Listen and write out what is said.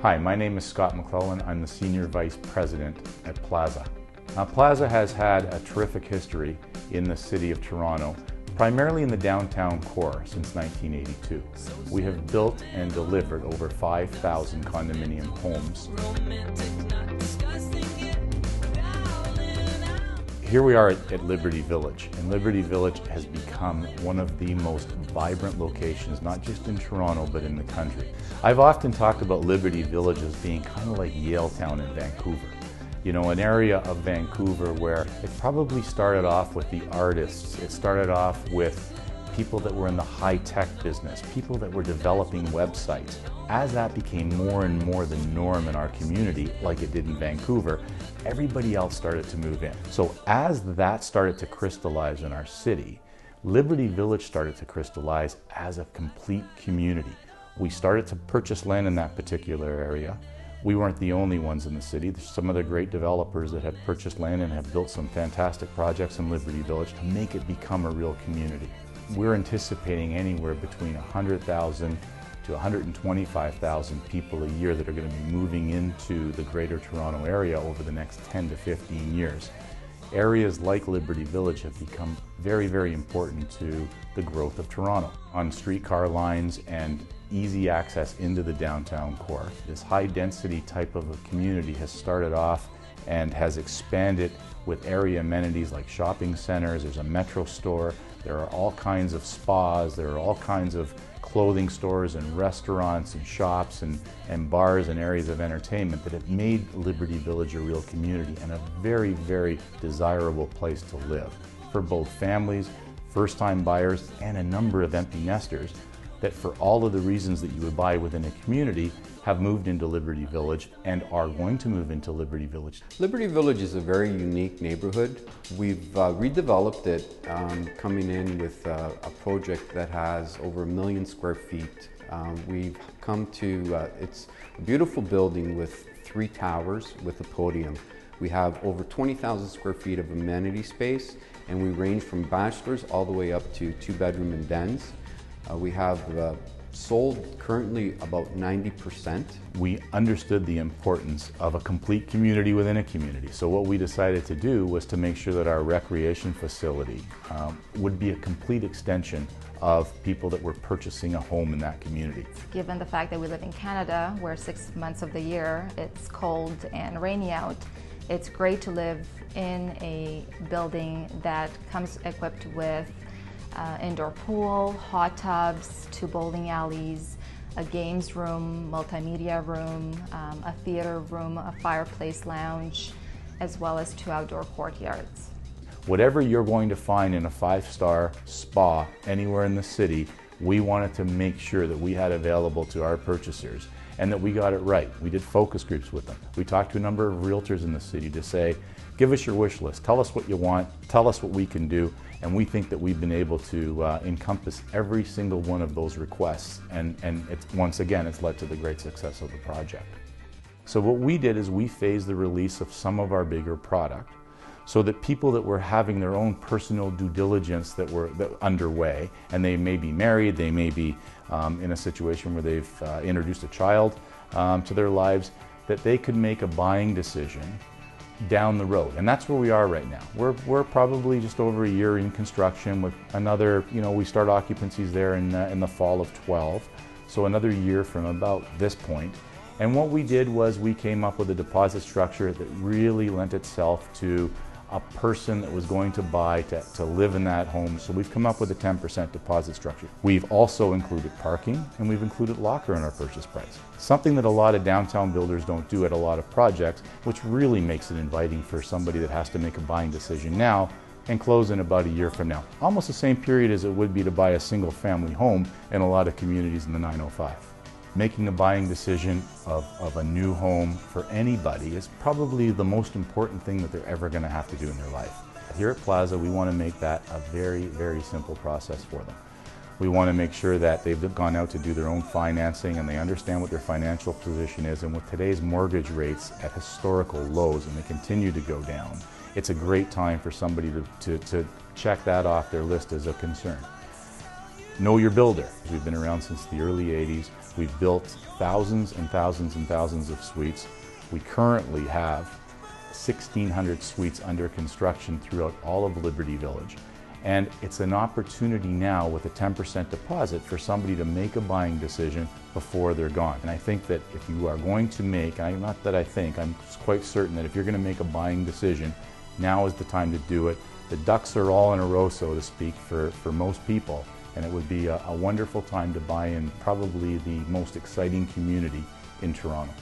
Hi, my name is Scott McClellan. I'm the Senior Vice President at Plaza. Plaza has had a terrific history in the City of Toronto, primarily in the downtown core since 1982. We have built and delivered over 5,000 condominium homes. Here we are at Liberty Village, and Liberty Village has become one of the most vibrant locations, not just in Toronto, but in the country. I've often talked about Liberty Village as being kind of like Yaletown in Vancouver. You know, an area of Vancouver where it probably started off with the artists. It started off with people that were in the high-tech business, people that were developing websites. As that became more and more the norm in our community, like it did in Vancouver, everybody else started to move in. So as that started to crystallize in our city, Liberty Village started to crystallize as a complete community. We started to purchase land in that particular area. We weren't the only ones in the city. There's some other great developers that have purchased land and have built some fantastic projects in Liberty Village to make it become a real community. We're anticipating anywhere between 100,000 to 125,000 people a year that are going to be moving into the Greater Toronto area over the next 10 to 15 years. Areas like Liberty Village have become very, very important to the growth of Toronto. On streetcar lines and easy access into the downtown core, this high-density type of a community has started off and has expanded with area amenities like shopping centers. There's a Metro store, there are all kinds of spas, there are all kinds of clothing stores and restaurants and shops and bars and areas of entertainment that have made Liberty Village a real community and a very, very desirable place to live for both families, first-time buyers, and a number of empty nesters that, for all of the reasons that you would buy within a community, have moved into Liberty Village and are going to move into Liberty Village. Liberty Village is a very unique neighborhood. We've redeveloped it, coming in with a project that has over 1 million square feet. We've come to, it's a beautiful building with 3 towers with a podium. We have over 20,000 square feet of amenity space, and we range from bachelors all the way up to 2-bedroom and dens. We have sold currently about 90%. We understood the importance of a complete community within a community. So what we decided to do was to make sure that our recreation facility would be a complete extension of people that were purchasing a home in that community. Given the fact that we live in Canada, where 6 months of the year it's cold and rainy out, it's great to live in a building that comes equipped with indoor pool, hot tubs, 2 bowling alleys, a games room, multimedia room, a theater room, a fireplace lounge, as well as 2 outdoor courtyards. Whatever you're going to find in a 5-star spa anywhere in the city, we wanted to make sure that we had available to our purchasers and that we got it right. We did focus groups with them. We talked to a number of realtors in the city to say, give us your wish list, tell us what you want, tell us what we can do, and we think that we've been able to encompass every single one of those requests, and once again, it's led to the great success of the project. So what we did is we phased the release of some of our bigger product so that people that were having their own personal due diligence that were underway, and they may be married, they may be in a situation where they've introduced a child to their lives, that they could make a buying decision down the road. And that's where we are right now. We're probably just over a year in construction with another, we start occupancies there in the fall of 12. So another year from about this point. And what we did was we came up with a deposit structure that really lent itself to a person that was going to buy to live in that home. So we've come up with a 10% deposit structure. We've also included parking, and we've included locker in our purchase price. Something that a lot of downtown builders don't do at a lot of projects, which really makes it inviting for somebody that has to make a buying decision now and close in about a year from now. Almost the same period as it would be to buy a single family home in a lot of communities in the 905. Making a buying decision of a new home for anybody is probably the most important thing that they're ever going to have to do in their life. Here at Plaza, we want to make that a very, very simple process for them. We want to make sure that they've gone out to do their own financing and they understand what their financial position is, and with today's mortgage rates at historical lows and they continue to go down, it's a great time for somebody to check that off their list as a concern. Know your builder. We've been around since the early 80s. We've built thousands and thousands and thousands of suites. We currently have 1,600 suites under construction throughout all of Liberty Village. And it's an opportunity now with a 10% deposit for somebody to make a buying decision before they're gone. And I think that if you are going to make, and not that I think, I'm quite certain that if you're going to make a buying decision, now is the time to do it. The ducks are all in a row, so to speak, for most people. And it would be a wonderful time to buy in probably the most exciting community in Toronto.